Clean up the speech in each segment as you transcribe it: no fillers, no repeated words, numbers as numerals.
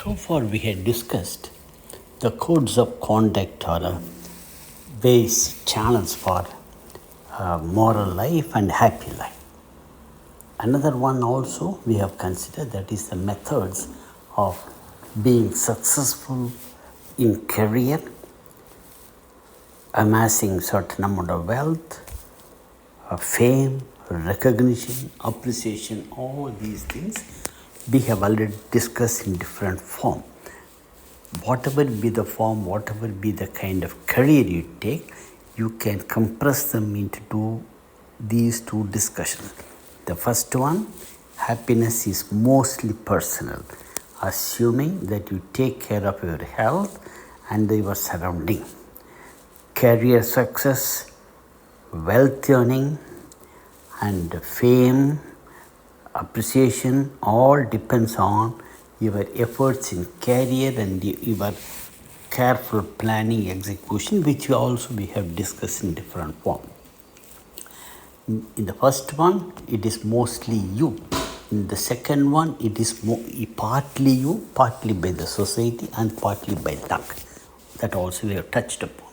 So far, we had discussed the codes of conduct or ways, channels for moral life and happy life. Another one also we have considered, that is the methods of being successful in career, amassing certain amount of wealth, fame, recognition, appreciation, all these things we have already discussed in different form. Whatever be the form, whatever be the kind of career you take, you can compress them into these two discussions. The first one, happiness is mostly personal, assuming that you take care of your health and your surrounding. Career success, wealth earning, and fame, appreciation, all depends on your efforts in career and your careful planning execution, which also we have discussed in different form. In the first one, it is mostly you. In the second one, it is partly you, partly by the society and partly by luck. That also we have touched upon.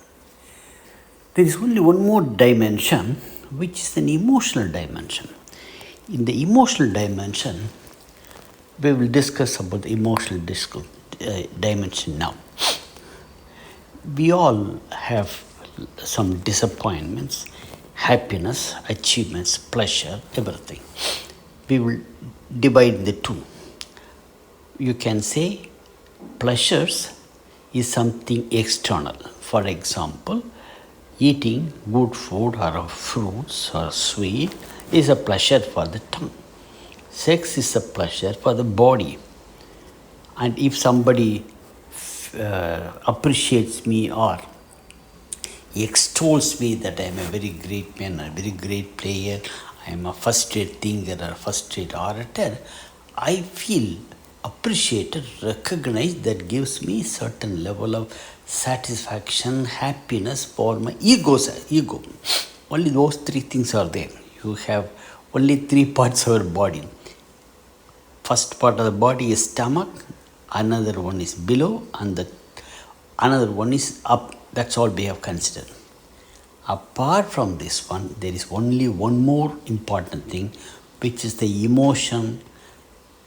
There is only one more dimension, which is an emotional dimension. In the emotional dimension, we will discuss about the emotional dimension now. We all have some disappointments, happiness, achievements, pleasure, everything. We will divide the two. You can say pleasures is something external. For example, eating good food or fruits or sweet is a pleasure for the tongue. Sex is a pleasure for the body. And if somebody appreciates me or extols me that I am a very great man, a very great player, I am a first-rate thinker or first-rate orator, I feel appreciated, recognized. That gives me certain level of satisfaction, happiness for my ego. Only those three things are there. You have only three parts of your body. First part of the body is stomach, another one is below, and another one is up. That's all we have considered. Apart from this one, there is only one more important thing, which is the emotion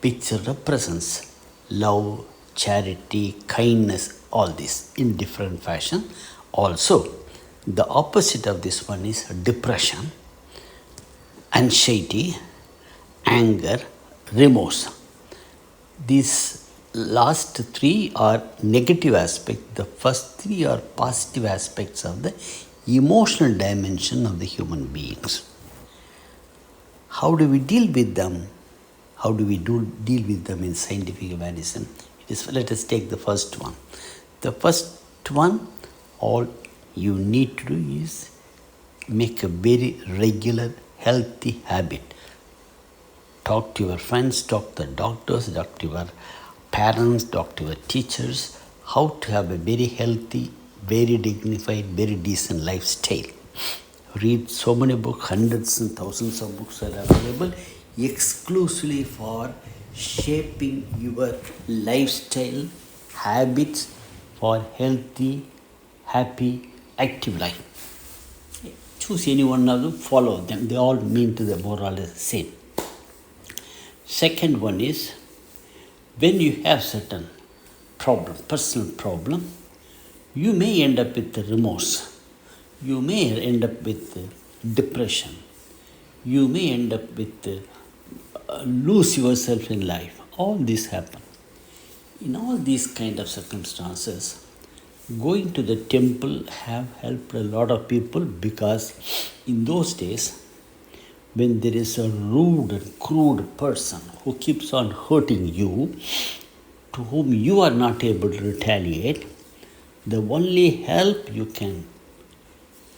which represents love, charity, kindness, all this in different fashion. Also, the opposite of this one is depression, anxiety, anger, remorse. These last three are negative aspects. The first three are positive aspects of the emotional dimension of the human beings. How do we deal with them? How do we deal with them in scientific humanism? Let us take the first one. The first one, all you need to do is make a very regular, healthy habit. Talk to your friends, talk to the doctors, talk to your parents, talk to your teachers, how to have a very healthy, very dignified, very decent lifestyle. Read so many books, hundreds and thousands of books are available exclusively for shaping your lifestyle, habits for healthy, happy, active life. Choose any one of them, follow them. They all mean to the more or less the same. Second one is, when you have certain problem, personal problem, you may end up with remorse. You may end up with depression. You may end up with lose yourself in life. All this happen. In all these kind of circumstances, going to the temple have helped a lot of people, because in those days, when there is a rude and crude person who keeps on hurting you, to whom you are not able to retaliate, the only help you can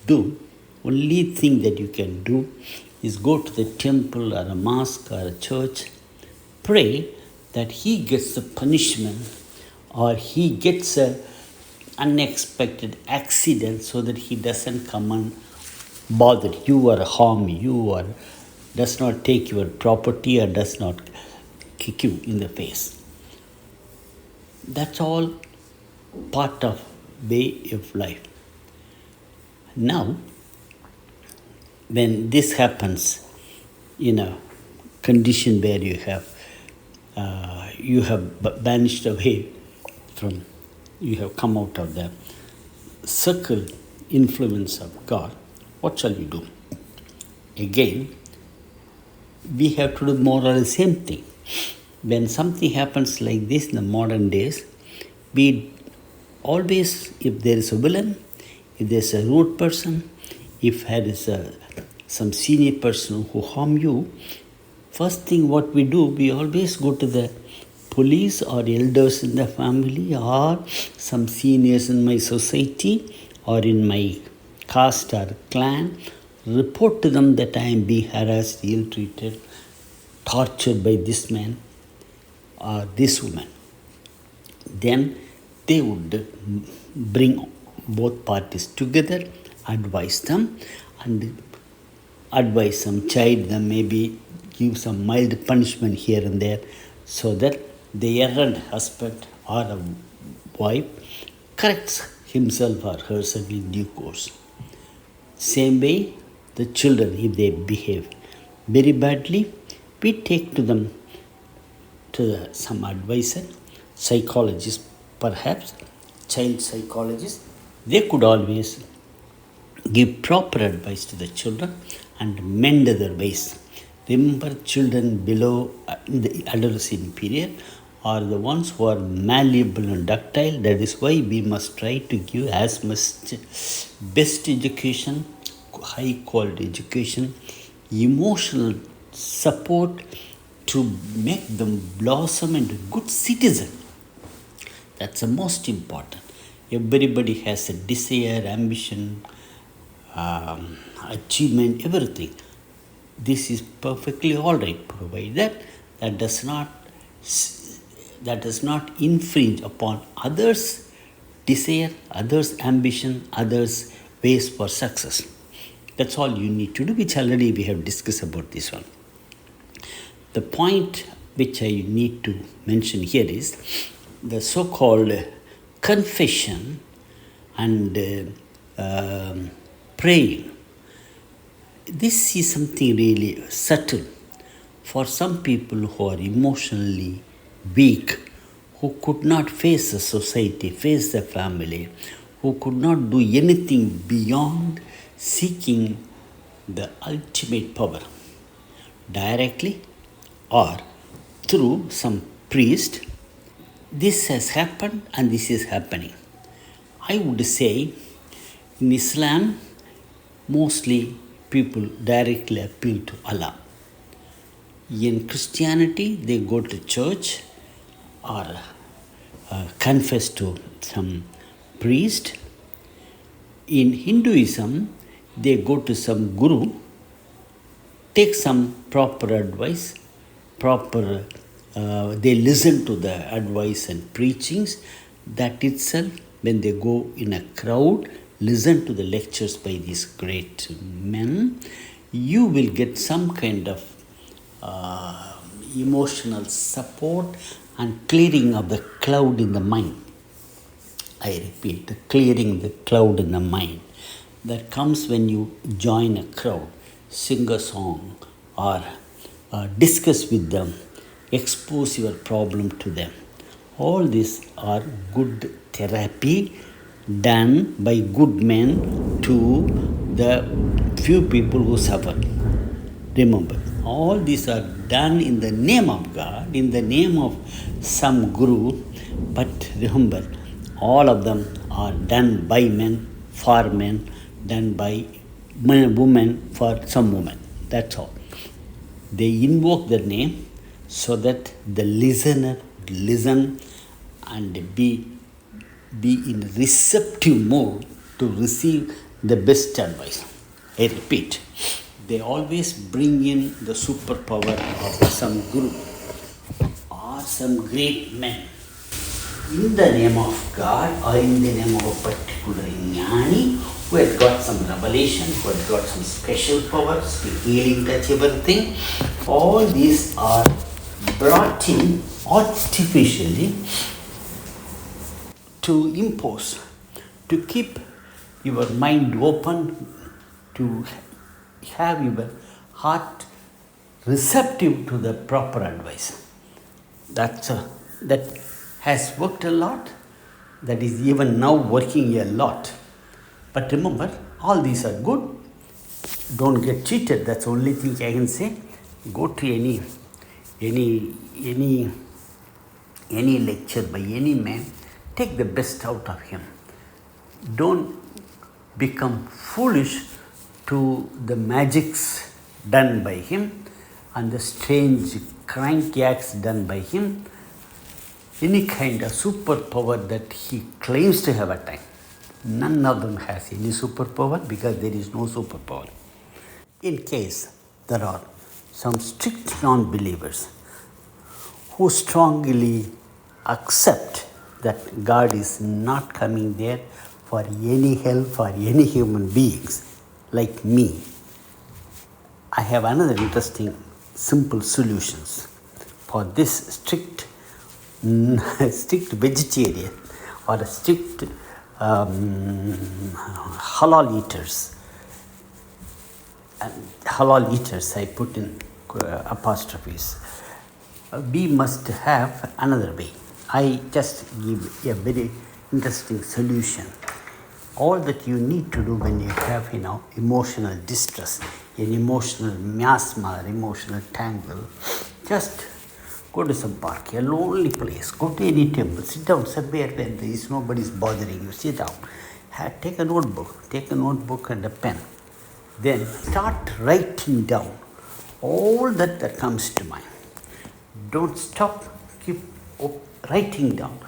do, only thing that you can do is go to the temple or a mosque or a church, pray that he gets the punishment or he gets a unexpected accident so that he doesn't come and bother you or harm you or does not take your property or does not kick you in the face. That's all part of way of life. Now, when this happens in a condition where you have vanished away from, you have come out of the circle influence of God, what shall we do? Again, we have to do more or less the same thing. When something happens like this in the modern days, we always, if there is a villain, if there is a rude person, if there is some senior person who harm you, first thing what we do, we always go to the police or elders in the family or some seniors in my society or in my caste or clan, report to them that I am being harassed, ill-treated, tortured by this man or this woman. Then they would bring both parties together, advise them, chide them, maybe give some mild punishment here and there, so that the errant husband or a wife corrects himself or herself in due course. Same way, the children, if they behave very badly, we take to them to some advisor, psychologist perhaps, child psychologist. They could always give proper advice to the children and mend their ways. Remember, children below in the adolescent period are the ones who are malleable and ductile. That is why we must try to give as much best education, high quality education, emotional support to make them blossom into good citizen. That's the most important. Everybody has a desire, ambition, achievement, everything. This is perfectly all right, provided that does not infringe upon others' desire, others' ambition, others' ways for success. That's all you need to do, which already we have discussed about this one. The point which I need to mention here is the so-called confession and praying. This is something really subtle for some people who are emotionally weak, who could not face the society, face the family, who could not do anything beyond seeking the ultimate power directly or through some priest. This has happened and this is happening. I would say in Islam, mostly people directly appeal to Allah. In Christianity, they go to church or confess to some priest. In Hinduism, they go to some guru, take some proper advice, they listen to the advice and preachings. That itself, when they go in a crowd, listen to the lectures by these great men, you will get some kind of emotional support and clearing of the cloud in the mind. I repeat, the clearing the cloud in the mind that comes when you join a crowd, sing a song or discuss with them, expose your problem to them. All these are good therapy done by good men to the few people who suffer. Remember, all these are done in the name of God, in the name of some guru, but remember, all of them are done by men, for men, done by women, for some women. That's all. They invoke the name so that the listener listen and be in receptive mode to receive the best advice. I repeat, they always bring in the superpower of some guru or some great man in the name of God or in the name of a particular jnani who has got some revelation, who has got some special powers, the healing touch, everything. All these are brought in artificially to impose, to keep your mind open, to have your heart receptive to the proper advice. That has worked a lot. That is even now working a lot. But remember, all these are good. Don't get cheated. That's the only thing I can say. Go to any lecture by any man. Take the best out of him. Don't become foolish to the magics done by him and the strange cranky acts done by him. Any kind of superpower that he claims to have at time. None of them has any superpower because there is no superpower. In case there are some strict non-believers who strongly accept that God is not coming there for any help for any human beings like me, I have another interesting simple solutions for this strict vegetarian or strict halal eaters. Halal eaters, I put in apostrophes. We must have another way. I just give a very interesting solution. All that you need to do when you have emotional distress, an emotional miasma, emotional tangle, just go to some park, a lonely place, go to any temple, sit down somewhere where there is nobody's bothering you, sit down, take a notebook and a pen. Then start writing down all that comes to mind. Don't stop, keep writing down.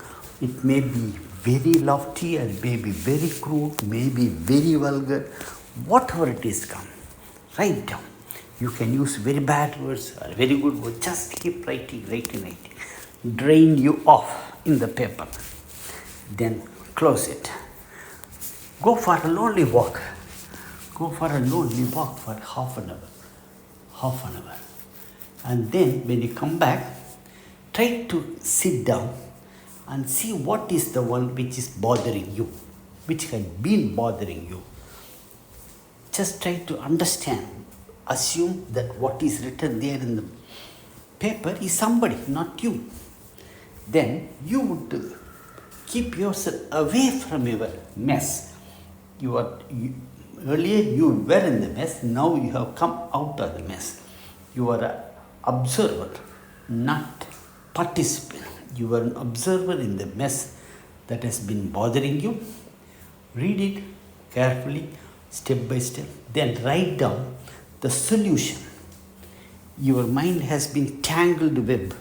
It may be very lofty and may be very crude, may be very vulgar, whatever it is come, write down. You can use very bad words or very good words, just keep writing. Drain you off in the paper. Then close it. Go for a lonely walk. Go for a lonely walk for half an hour. And then when you come back, try to sit down and see what is the one which is bothering you, which has been bothering you. Just try to understand. Assume that what is written there in the paper is somebody, not you. Then you would keep yourself away from your mess. Earlier you were in the mess, now you have come out of the mess. You are an observer, not participant. You are an observer in the mess that has been bothering you. Read it carefully, step by step, then write down the solution. Your mind has been tangled web.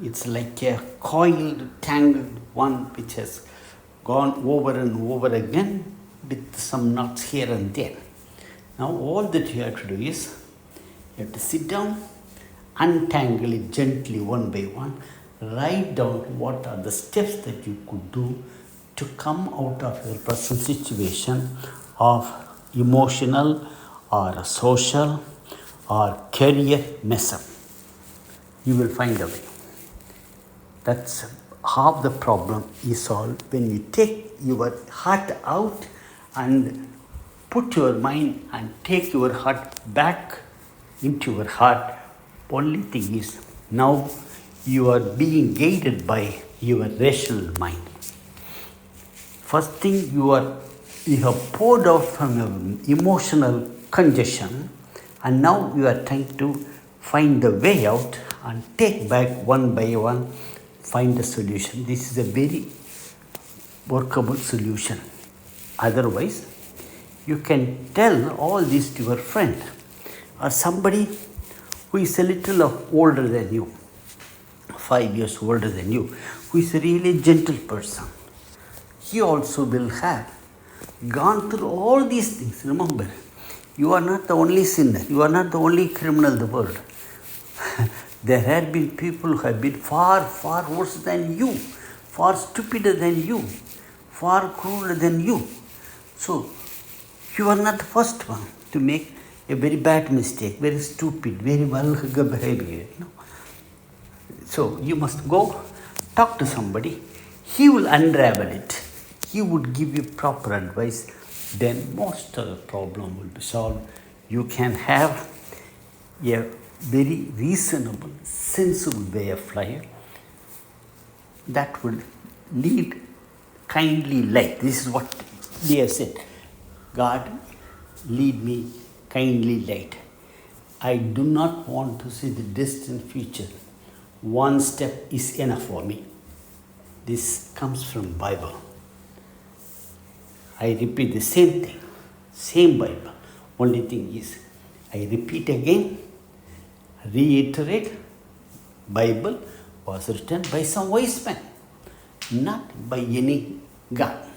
It's like a coiled, tangled one which has gone over and over again with some knots here and there. Now all that you have to do is, you have to sit down, untangle it gently one by one, write down what are the steps that you could do to come out of your present situation of emotional or social or career mess up. You will find a way. That's half the problem is solved when you take your heart out and put your mind and take your heart back into your heart. Only thing is, now you are being guided by your rational mind. First thing, you have poured out from your emotional congestion, and now you are trying to find the way out and take back one by one, find a solution. This is a very workable solution. Otherwise, you can tell all this to your friend or somebody who is a little older than you, 5 years older than you, who is a really gentle person. He also will have gone through all these things. Remember, you are not the only sinner. You are not the only criminal in the world. There have been people who have been far, far worse than you, far stupider than you, far crueler than you. So, you are not the first one to make a very bad mistake, very stupid, very vulgar behavior. So, you must go talk to somebody. He will unravel it. He would give you proper advice. Then most of the problem will be solved. You can have a very reasonable, sensible way of life that will lead kindly life. This is what they have said. God, lead me kindly light. I do not want to see the distant future. One step is enough for me. This comes from Bible. I repeat the same thing, same Bible. Only thing is, I repeat again, reiterate, Bible was written by some wise man, not by any God.